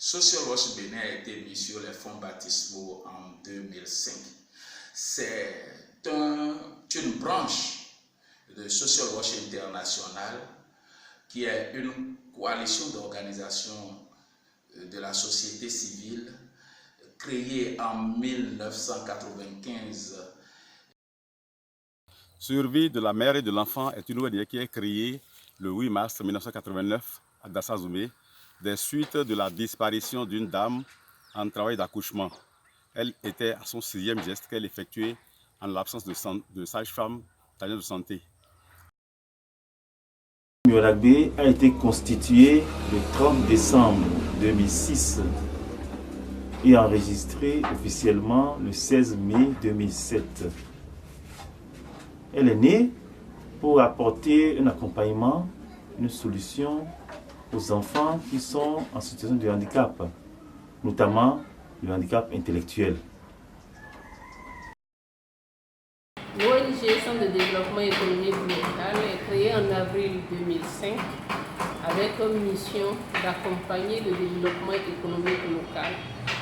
Social Watch Bénin a été mis sur les fonds baptismaux en 2005. C'est une branche de Social Watch International qui est une coalition d'organisations de la société civile créée en 1995. Survie de la mère et de l'enfant est une ONG qui est créée le 8 mars 1989 à Dassazoumé, des suites de la disparition d'une dame en travail d'accouchement. Elle était à son 6e geste qu'elle effectuait en l'absence de sage-femme de santé. Muragbe a été constituée le 30 décembre 2006 et enregistrée officiellement le 16 mai 2007. Elle est née pour apporter un accompagnement, une solution aux enfants qui sont en situation de handicap, notamment le handicap intellectuel. L'ONG Centre de développement économique local est créée en avril 2005 avec comme mission d'accompagner le développement économique local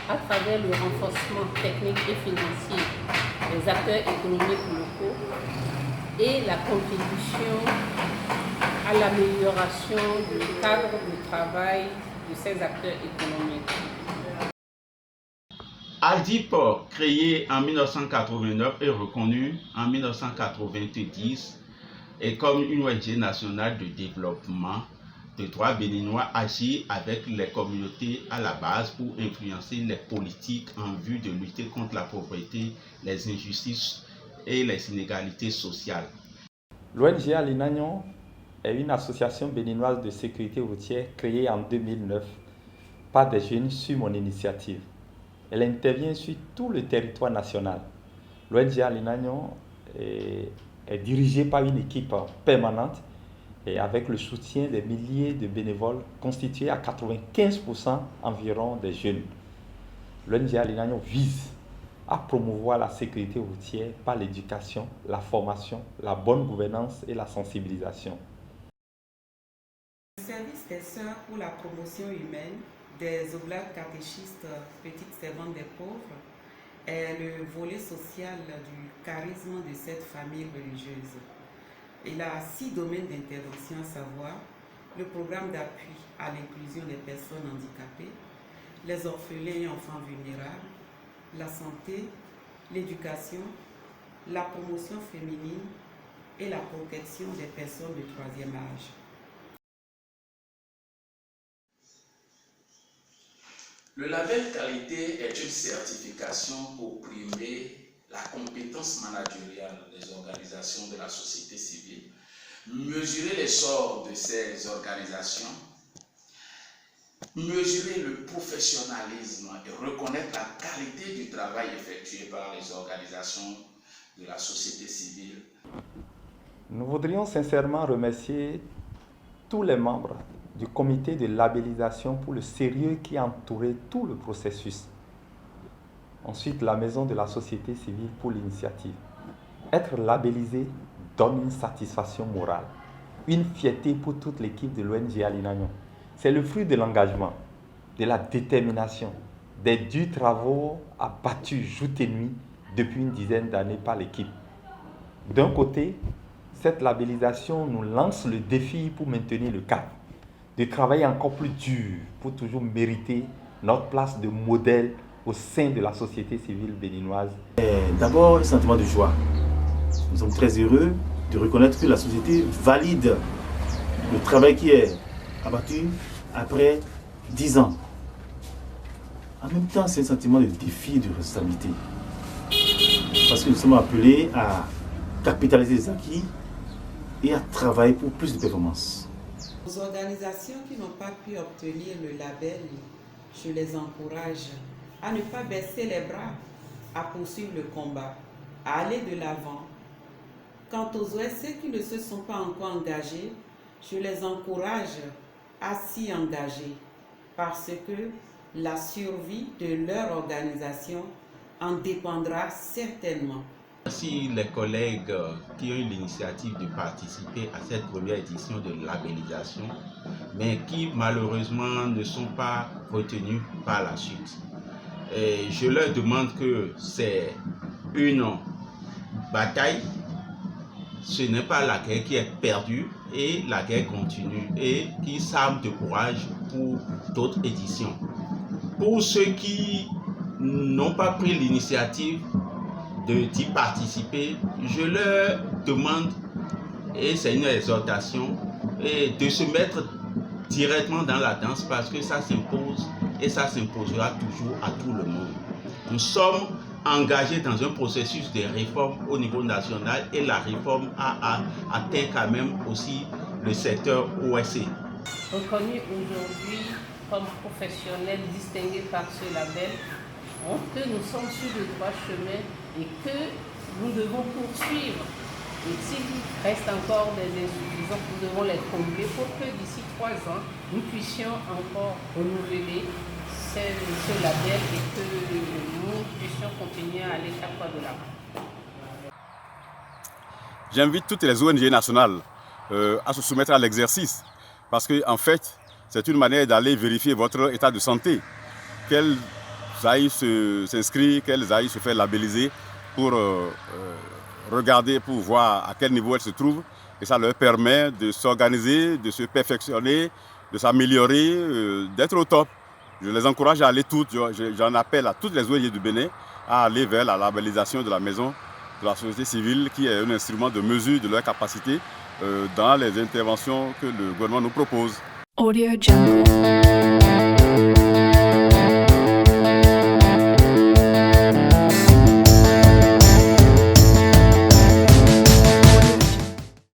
à travers le renforcement technique et financier des acteurs économiques locaux et la contribution à l'amélioration du cadre de travail de ces acteurs économiques. Aldipor, créé en 1989 et reconnu en 1990, est comme une ONG nationale de développement de droits béninois, agit avec les communautés à la base pour influencer les politiques en vue de lutter contre la pauvreté, les injustices et les inégalités sociales. L'ONG Alinagnon est une association béninoise de sécurité routière créée en 2009 par des jeunes sur mon initiative. Elle intervient sur tout le territoire national. L'ONG Alinagnon est dirigée par une équipe permanente et avec le soutien des milliers de bénévoles constitués à 95% environ des jeunes. L'ONG Alinagnon vise à promouvoir la sécurité routière par l'éducation, la formation, la bonne gouvernance et la sensibilisation. Le service des sœurs pour la promotion humaine des oblates catéchistes petites servantes des pauvres est le volet social du charisme de cette famille religieuse. Il a 6 domaines d'intervention, à savoir le programme d'appui à l'inclusion des personnes handicapées, les orphelins et enfants vulnérables, la santé, l'éducation, la promotion féminine et la protection des personnes de 3e âge. Le label qualité est une certification pour primer la compétence managériale des organisations de la société civile, mesurer l'essor de ces organisations, mesurer le professionnalisme et reconnaître la qualité du travail effectué par les organisations de la société civile. Nous voudrions sincèrement remercier tous les membres du comité de labellisation pour le sérieux qui a entouré tout le processus. Ensuite, la maison de la société civile pour l'initiative. Être labellisé donne une satisfaction morale, une fierté pour toute l'équipe de l'ONG Alinagnon. C'est le fruit de l'engagement, de la détermination, des durs travaux abattus jour et nuit depuis une dizaine d'années par l'équipe. D'un côté, cette labellisation nous lance le défi pour maintenir le cap, de travailler encore plus dur pour toujours mériter notre place de modèle au sein de la société civile béninoise. D'abord, un sentiment de joie. Nous sommes très heureux de reconnaître que la société valide le travail qui est abattu après 10 ans. En même temps, c'est un sentiment de défi et de responsabilité. Parce que nous sommes appelés à capitaliser les acquis et à travailler pour plus de performances. Aux organisations qui n'ont pas pu obtenir le label, je les encourage à ne pas baisser les bras, à poursuivre le combat, à aller de l'avant. Quant aux OSC qui ne se sont pas encore engagés, je les encourage à s'y engager parce que la survie de leur organisation en dépendra certainement. Merci les collègues qui ont eu l'initiative de participer à cette première édition de labellisation, mais qui malheureusement ne sont pas retenus par la suite. Et je leur demande que c'est une bataille, ce n'est pas la guerre qui est perdue et la guerre continue, et qui s'arment de courage pour d'autres éditions. Pour ceux qui n'ont pas pris l'initiative d'y participer, je leur demande, et c'est une exhortation, et de se mettre directement dans la danse, parce que ça s'impose et ça s'imposera toujours à tout le monde. Nous sommes engagés dans un processus de réforme au niveau national, et la réforme a atteint quand même aussi le secteur OSC. Reconnus aujourd'hui comme professionnels distingués par ce label, que nous sommes sur le droit chemin et que nous devons poursuivre. Et s'il reste encore des insuffisances, nous devons les combler pour que d'ici 3 ans, nous puissions encore renouveler ce label et que nous puissions continuer à aller chaque fois de l'avant. J'invite toutes les ONG nationales à se soumettre à l'exercice, parce qu'en fait, c'est une manière d'aller vérifier votre état de santé. Qu'elles aillent s'inscrire, qu'elles aillent se faire labelliser pour regarder, pour voir à quel niveau elles se trouvent. Et ça leur permet de s'organiser, de se perfectionner, de s'améliorer, d'être au top. Je les encourage à aller toutes, j'en appelle à toutes les ONG du Bénin à aller vers la labellisation de la maison de la société civile, qui est un instrument de mesure de leur capacité dans les interventions que le gouvernement nous propose. Audio Jungle.